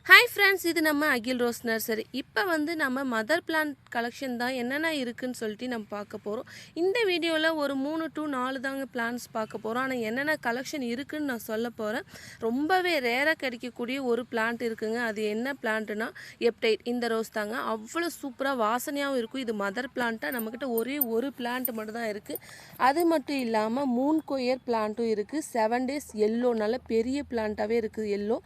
Hi friends, இது நம்ம அகில் rose nursery. இப்போ நம்ம மதர் பிளான்ட் கலெக்ஷன் தான் என்னென்ன இருக்குதுன்னு சொல்லிட்டு நம்ம பார்க்க போகிறோம். இந்த வீடியோவில் ஒரு 3 to 4 தாங்க பிளான்ட்ஸ் பார்க்க போகிறோம். ஆனால் என்னென்ன கலெக்ஷன் இருக்குதுன்னு நான் சொல்ல போகிறேன். ரொம்பவே ரேராக கிடைக்கக்கூடிய ஒரு பிளான்ட் இருக்குங்க. அது என்ன பிளான்ட்டுனா எப்டைட். இந்த ரோஸ் தாங்க. அவ்வளோ சூப்பராக வாசனையாகவும் இருக்கும். இது மதர் பிளான்ட்டாக நம்மக்கிட்ட ஒரே ஒரு பிளான்ட் மட்டும் தான் இருக்குது. அது மட்டும் இல்லாமல் மூன் கொயர் பிளான்ட்டும் இருக்குது. 7 days எல்லோ, நல்ல பெரிய பிளான்ட்டாகவே இருக்குது. எல்லோ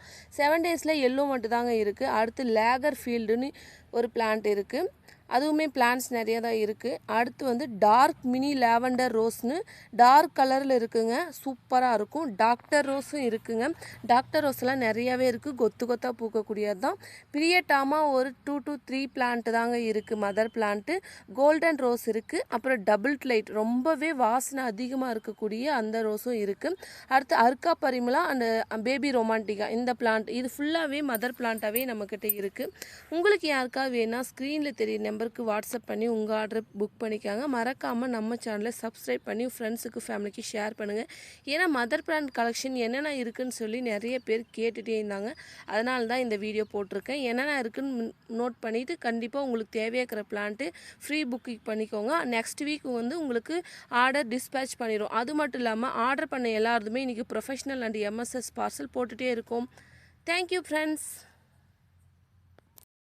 7 daysல எல்லோ மட்டும் தாங்க இருக்குது. அடுத்து லேகர் ஃபீல்டுன்னு ஒரு பிளான்ட் இருக்குது. அதுவுமே பிளான்ட்ஸ் நிறைய தான் இருக்குது. அடுத்து டார்க் மினி லாவெண்டர் ரோஸ்னு டார்க் கலரில் இருக்குங்க. சூப்பராக இருக்கும். டாக்டர் ரோஸும் இருக்குங்க. டாக்டர் ரோஸ்லாம் நிறையாவே இருக்குது. கொத்து கொத்தாக பூக்கக்கூடியது தான். பிரியட்டாமா ஒரு 2 to 3 பிளான்ட் தாங்க இருக்குது. Mother plant. கோல்டன் ரோஸ் இருக்குது. அப்புறம் டபுள் லைட் ரொம்பவே வாசனை அதிகமாக இருக்கக்கூடிய அந்த ரோஸும் இருக்குது. அடுத்து அர்க்கா பரிமளா அண்ட் பேபி ரொமான்டிகா இந்த பிளான்ட் இது ஃபுல்லாகவே மதர் பிளான்ட்டாகவே நம்மக்கிட்ட இருக்குது. உங்களுக்கு யாருக்கா வேணா ஸ்க்ரீனில் தெரியும் நம்பருக்கு வாட்ஸ்அப் பண்ணி உங்கள் ஆர்டர் புக் பண்ணிக்காங்க. மறக்காமல் நம்ம சேனலை சப்ஸ்கிரைப் பண்ணி ஃப்ரெண்ட்ஸுக்கு ஃபேமிலிக்கு ஷேர் பண்ணுங்கள். ஏன்னா மதர் பிளான்ட் கலெக்ஷன் என்னென்ன இருக்குதுன்னு சொல்லி நிறைய பேர் கேட்டுகிட்டே இருந்தாங்க. அதனால தான் இந்த வீடியோ போட்டிருக்கேன். என்னென்ன இருக்குதுன்னு நோட் பண்ணிவிட்டு கண்டிப்பாக உங்களுக்கு தேவையாக்கிற பிளான்ட்டு ஃப்ரீ புக்கிங் பண்ணிக்கோங்க. நெக்ஸ்ட் வீக் உங்களுக்கு ஆர்டர் டிஸ்பேச் பண்ணிடும். அது மட்டும் இல்லாமல் ஆர்டர் பண்ண எல்லாருமே இன்றைக்கி ப்ரொஃபஷனல் அண்ட் எம்எஸ்எஸ் பார்சல் போட்டுகிட்டே இருக்கோம். Thank you friends.